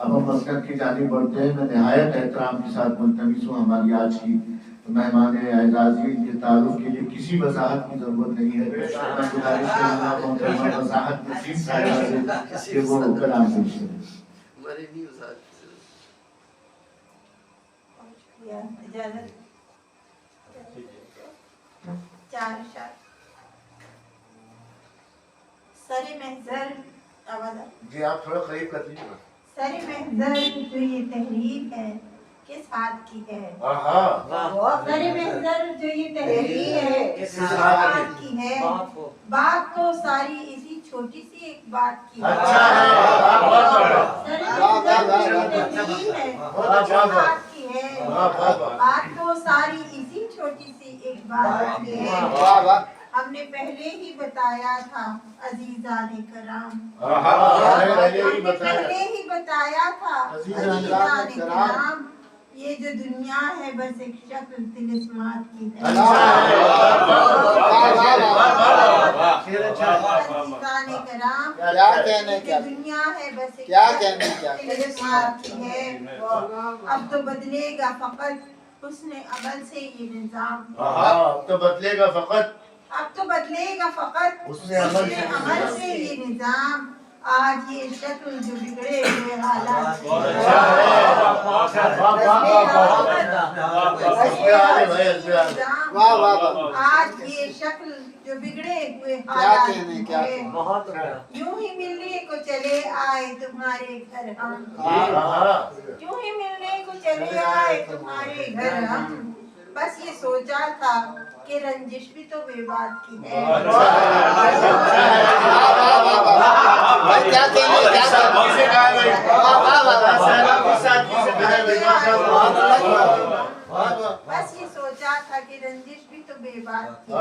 अब हम मस्कत की जानिब बढ़ते हैं। मैं निहायत एहतराम के साथ मुल्तमिस हूँ हमारी आज की मेहमान एजाजी के तारुफ के लिए किसी वजाहत की जरूरत नहीं है। मैं गुजारिश करूँगा मोहतरमा वजाहत नसीम साहिबा से कि वो कलाम पेश करें। सरे महज़र आवाज़ जी आप थोड़ा करीब कर लीजिए। सरे महज़र जो ये तहरीर है किस हाथ की है? सरे महज़र जो ये तहरीर है किस हाथ की है? बात तो सारी इसी छोटी सी एक बात की है। सरे महज़र जो ये तहरीर है किस हाथ की है? बात तो सारी इसी छोटी सी एक बात की है। हमने पहले ही बताया था अजीजाने कराम, पहले ही बताया था अजीजाने कराम, ये जो दुनिया है बस एक शक्ल तिलिस्मात की है। अजीजाने कराम, क्या कहने ये दुनिया है बस एक क्या तिलिस्मात की है। अब तो बदलेगा फकत हुस्ने अमल से ये निजाम, अब तो बदलेगा फकत उसने अमल से ये निजाम। आज ये शक्ल जो बिगड़े हुए हालात आज ये शक्ल जो बिगड़े हुए हालात यूं ही मिलने को चले आए तुम्हारे घर हम, यूं ही मिलने को चले आए तुम्हारे घर हम। बस ये सोचा था कि रंजिश भी तो बेबात की है। बस ये सोचा था कि रंजिश भी तो बेबात की है।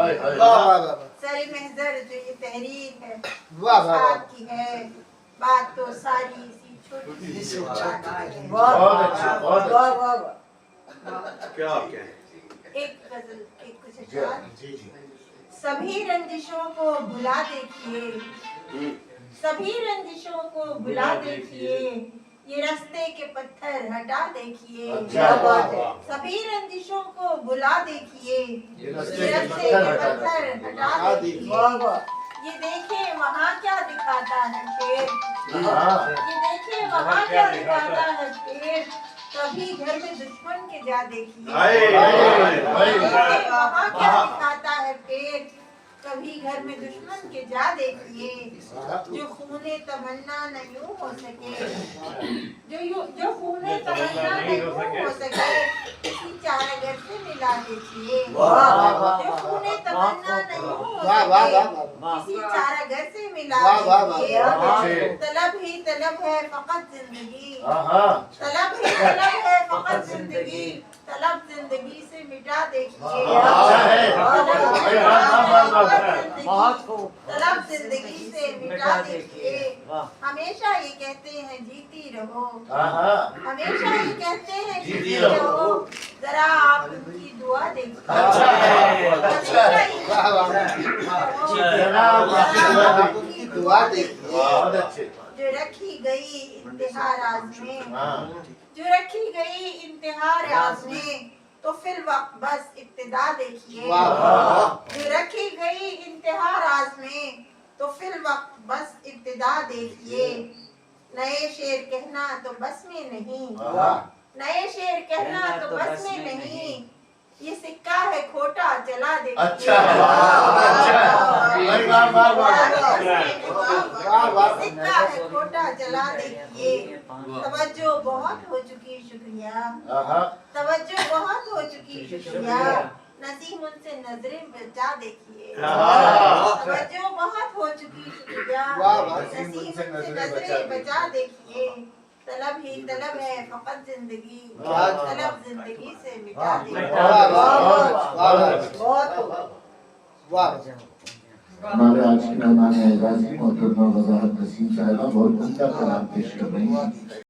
सरे महज़र जो ये तहरीर है हाथ की है, बात तो सारी इसी छोटी सी बात की है। एक गजल एक कुछ अशआर। सभी रंजिशों को भुला देखिए, सभी रंजिशों को भुला देखिए, ये रास्ते के पत्थर हटा देखिए। सभी रंजिशों को भुला देखिए, ये रास्ते के पत्थर हटा देखिए। ये देखे वहाँ क्या दिखाता है शेर, ये देखे वहाँ क्या दिखाता है शेर। कभी घर में दुश्मन के जा देखिए, वहाँ क्या दिखाता है पेट। कभी घर में दुश्मन के जा देखिए, जो खूने तमन्ना न यूं हो सके, जो खूने तमन्ना न यूं हो सके, किसी चारागर से मिला देखिए। जो खूने तमन्ना न यूं हो सके, किसी चारागर से मिला देखिए। तलब ही तलब है फकत जिंदगी, तलब ही तलब है फकत जिंदगी, तलब जिंदगी से मिटा देखिए। तलब जिंदगी से मिटा देखिए। हमेशा ये कहते हैं जीती रहो, हमेशा ये कहते हैं जीती रहो, जरा आप उनकी दुआ देखिए। दुआ देखिए जो रखी गई इंतहा राज में, जो रखी गई इंतहा राज में, तो फिर वक्त बस इब्तिदा देखिए। जो रखी गई इंतहा राज में, तो फिर वक्त बस इब्तिदा देखिए। नए शेर कहना तो बस में नहीं, नए शेर कहना तो बस में नहीं, ये सिक्का है खोटा चला देखिए। सिक्का है खोटा चला देखिए। तवज्जो बहुत हो चुकी शुक्रिया, तवज्जो बहुत हो चुकी शुक्रिया, नसीम उनसे नजरें बचा देखिए। तवज्जो बहुत हो चुकी शुक्रिया, नसीम उनसे नजरें बचा देखिए। तलब ही तलब है फकत जिंदगी, तलब जिंदगी से मिटा देखिए। हमारे आज की मेहमान एजाजी मोहतरमा वजाहत नसीम साहिबा बहुत उम्दा कलाम पेश कर रही हैं।